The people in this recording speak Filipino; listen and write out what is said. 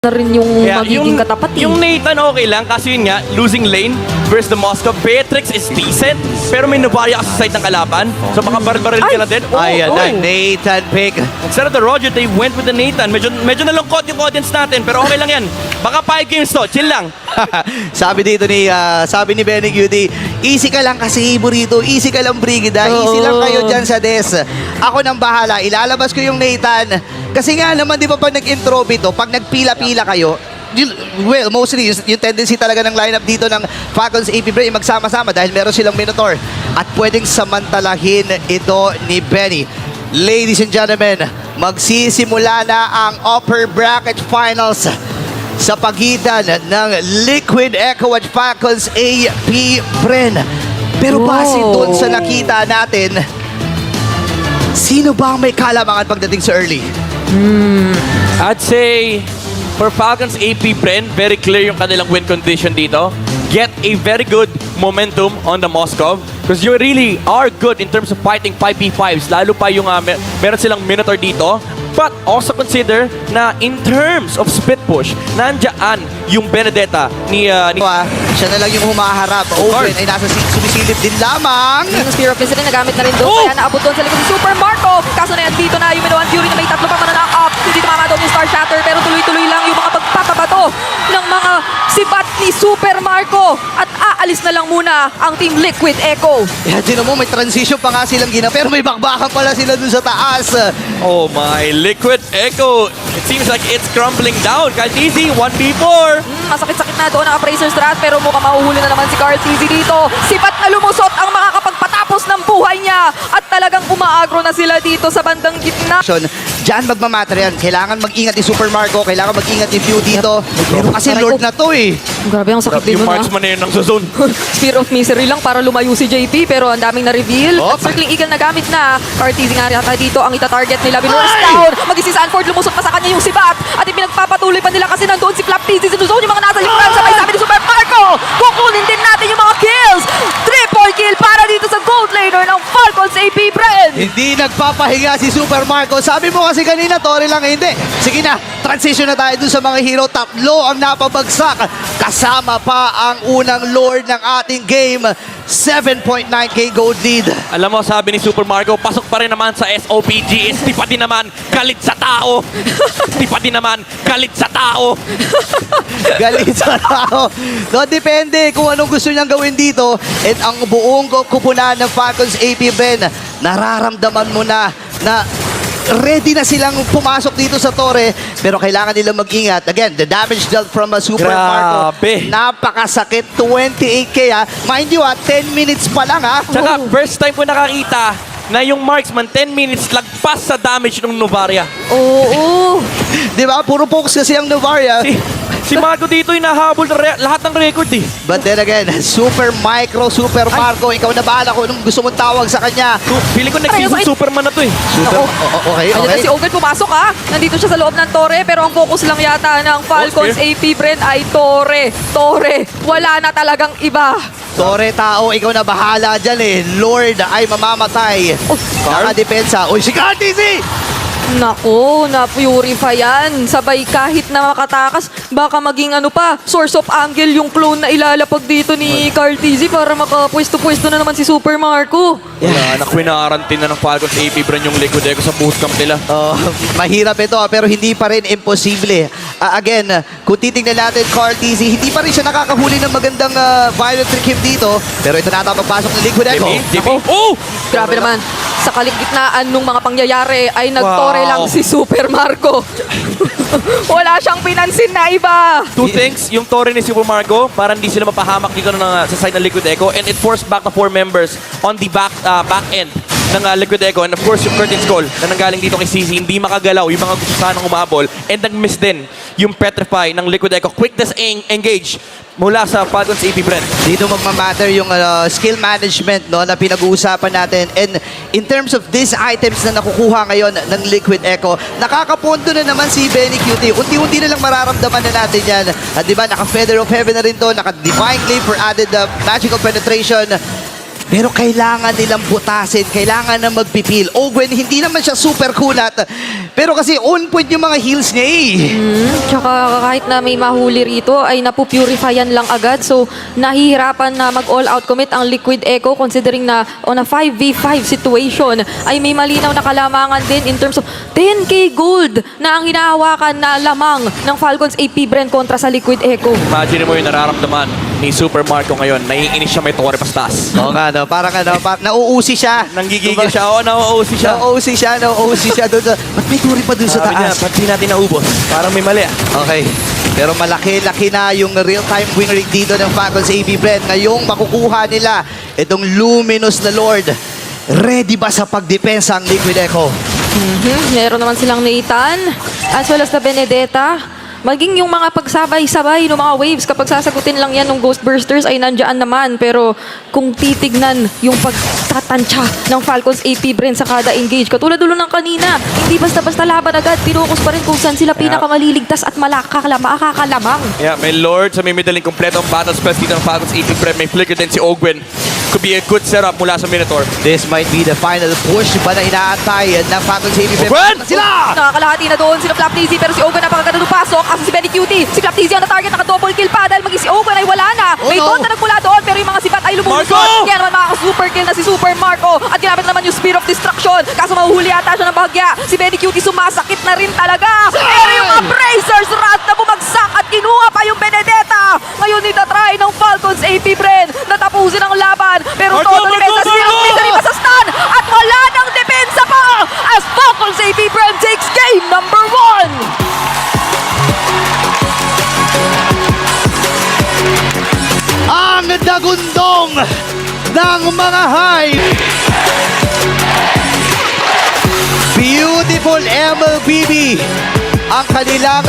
na rin yung magiging katapat eh. Yung Nathan okay lang kasi yun nga, losing lane versus the Moscow. Beatrix is decent, pero may Novaria ka sa side ng kalaban. So baka baril-baril ka na din. Ayan na, Nathan pick. Instead of the Roger, they went with the Nathan. Medyo nalungkot yung audience natin, pero okay lang yan. Baka 5 games to, chill lang. Sabi dito ni Benny Cutie, easy ka lang kasi Burrito, easy ka lang Brigida, easy lang kayo dyan sa des. Ako nang bahala, ilalabas ko yung Nathan. Kasi nga naman, di ba pag nag-intro to, pag nagpila-pila kayo, well, mostly, yung tendency talaga ng lineup dito ng Falcons AP Brain, magsama-sama dahil meron silang Minotaur at pwedeng samantalahin ito ni Benny. Ladies and gentlemen, magsisimula na ang upper bracket finals sa pagitan ng Liquid Echo at Falcons AP Brain. Pero base doon sa nakita natin, sino ba ang may kalamangan pagdating sa early? I'd say, for Falcons AP Bren, very clear yung kanilang win condition dito. Get a very good momentum on the Moscow because you really are good in terms of fighting 5v5s. Lalo pa yung meron silang Minotaur dito. But also consider na in terms of split push, nandiyan yung Benedetta ni Siya na lang yung humaharap. Open ay nasa sumisilip din lamang. Yung Spear of Vision nagamit na rin doon. Kaya naabot doon sa likod si Super Marco. Kaso na yan dito na yung Minoan Fury na may tatlo pa man knock-up. Hindi tumama doon yung Star Shatter pero tuloy-tuloy lang yung mga pagpapabato ng mga sibat ni Super Marco. At aalis na lang muna ang Team Liquid Echo. Yeah, din mo, may transition pa nga silang gina pero may bakbakan pala sila dun sa taas. Oh my, Liquid Echo. It seems like it's crumbling down. Kaltizi, 1v4. Masakit-sakit na doon ang Appraiser Strat pero mukhang mahuhuli na naman si Carl TZ dito. Sipat na lumusot ang makakapagpatapos ng buhay niya at talagang umaagro na sila dito sa bandang gitna. Diyan magmamatter yan. Kailangan mag-ingat ni Super Marco, kailangan mag-ingat ni Few dito. Pero kasi Lord na to eh. Grabe ang sakit din Yung nun marksman na yun ng zone. Spear of Misery lang para lumayo si JP pero ang daming na-reveal. At Circling Eagle na gamit na. Cartizi nga rin dito ang ita-target nila. Binurst down. Mag-isi Sanford, lumusot pa sa kanya yung sibat. At ipinagpapatuloy pa nila kasi nandoon si Flap TZ sa zone. Yung mga nasa likuran. Sabay sabi ni Super Marco. Kukunin din natin yung mga kills. Triple kill para dito sa gold laner ng Falcons AP Bren. Hindi nagpapahinga si Super Marco. Sabi mo kasi kanina, Tori lang hindi. Sige na, transition na tayo dun sa mga hero. Tatlo ang napabagsak. Kasama pa ang unang Lord ng ating game. 7.9k gold lead. Alam mo, sabi ni Super Marco, pasok pa rin naman sa SOPG. Di pa din naman galit sa tao. Di pa din naman galit sa tao. Galit sa tao. No, depende kung anong gusto niyang gawin dito. And ang buong kupunan ng Falcons AP Ben, nararamdaman mo na ready na silang pumasok dito sa Torre, pero kailangan nilang mag-ingat. Again, the damage dealt from a Super Marco. Napakasakit. 28k ha. Mind you 10 minutes pa lang ha. Tsaka, first time ko nakakita na yung marksman 10 minutes lagpas sa damage ng Novaria. Oo. Di ba? Puro focus kasi ang Novaria. Si Marco dito yung nahabol na lahat ng record eh. But then again, Super Marco, ikaw na bahala kung anong gusto mong tawag sa kanya. Feeling ko nag-season Superman na to eh. Okay. Ayun na si Ogan pumasok ha. Nandito siya sa loob ng Torre pero ang focus lang yata ng Falcons AP Bren ay Torre. Wala na talagang iba. Torre tao, ikaw na bahala dyan eh. Lord ay mamamatay. Nakadepensa. Uy, si Cartizi! Naku, na-purify yan. Sabay kahit na makatakas, baka maging source of angle yung clone na ilalapag dito ni Carl TZ para makapwesto-pwesto na naman si Super Marco. Wala na, kwinarantin na ng Falcons AP Bren yung Liquid Echo sa boost camp nila. Mahirap ito pero hindi pa rin imposible. Again, kung titignan natin Carl TZ, hindi pa rin siya nakakahuli ng magandang violent trick him dito. Pero ito na papasok ng Liquid Echo. Grabe naman. Sa kaligitnaan ng mga pangyayari ay nagtore lang si Super Marco. Wala siyang pinansin na iba. Two things, yung Torre ni Super Marco, para hindi sila mapahamak dito sa side ng Liquid Echo, and it forced back the 4 members on the back end ng Liquid Echo. And of course, yung Curtain's Call na nanggaling dito kay CZ, hindi makagalaw yung mga gusto sanang umabol. And nag-miss din yung Petrify ng Liquid Echo. Quickness engage mula sa Falcons AP Bren. Dito magmamatter yung skill management na pinag-uusapan natin. And in terms of these items na nakukuha ngayon ng Liquid Echo, nakakapunto na naman si Benny Cutie. Unti-unti na lang mararamdaman na natin yan. At diba, naka-Feather of Heaven na rin to, naka-Divine Glaive for added magical penetration. Pero kailangan nilang butasin, kailangan na magpipil. Ogwen, hindi naman siya super kunat. Pero kasi on point yung mga heals niya eh. Tsaka kahit na may mahuli rito ay napupurifyan lang agad. So nahihirapan na mag-all out commit ang Liquid Echo considering na on a 5v5 situation ay may malinaw na kalamangan din in terms of 10k gold na ang hinahawakan na lamang ng Falcons AP Bren kontra sa Liquid Echo. Imagine mo yung nararamdaman ni Super Marco ngayon. Naiinis siya, may torre pastas. Oo nga, no? Parang nauusi siya. Nanggigigil siya. Oo, nauusi siya. Nauusi siya doon. Ba't may turi pa doon sa Sabi niya, taas? ba't di natin naubos? Parang may mali. Okay. Pero malaki-laki na yung real-time win rate dito ng Falcons AP Bren. Ngayong makukuha nila itong Luminous na Lord. Ready ba sa pagdepensa ang Liquid Echo? Meron naman silang Nathan as well as na Benedetta. Maging yung mga pagsabay-sabay ng mga waves, kapag sasagutin lang yan ng Ghost Bursters ay nandiyan naman. Pero kung titignan yung pagtatansya ng Falcons AP Bren sa kada engage, katulad ulo ng kanina, hindi basta-basta laban agad, pinukus pa rin kung saan sila pinakamaliligtas at makakalamang. Yeah, may Lord sa may middle kompleto ang battle spells dito ng Falcons AP Prem. May flicker din si Ogwen. Could be a good setup mula sa Minotaur. This might be the final push ba na inaantay ng Falcons AP Bren? Ogwen! Sila! Nakakalahati na doon sila Flapteasy pero si Ogan napakaganda ng pasok. Kasi si Benny Cutie, si Flapteasy ang na-target, naka-double kill pa dahil maging si Ogan ay wala na. Oh, May no. taunt na nagmula doon pero yung mga sibat ay lumulusot. Marco! Kaya naman makaka-super kill na si Super Marco at ginamit naman yung Spear of Destruction. Kaso mahuhuli ata siya ng bahagya. Si Benny Cutie sumasakit na rin talaga. Pero yung Abrasers Rat na bumagsak at kinuha pa yung Benedetta. Ngayon itatry ng Falcons AP Bren na tapusin ang laban. Pero Marco, todo depensa Marco, sila Marco! Misery pa sa stun at wala nang depensa pa as Falcons AP Bren takes game number 1. Ang dagundong ng mga Hive. Beautiful MLBB ang kanilang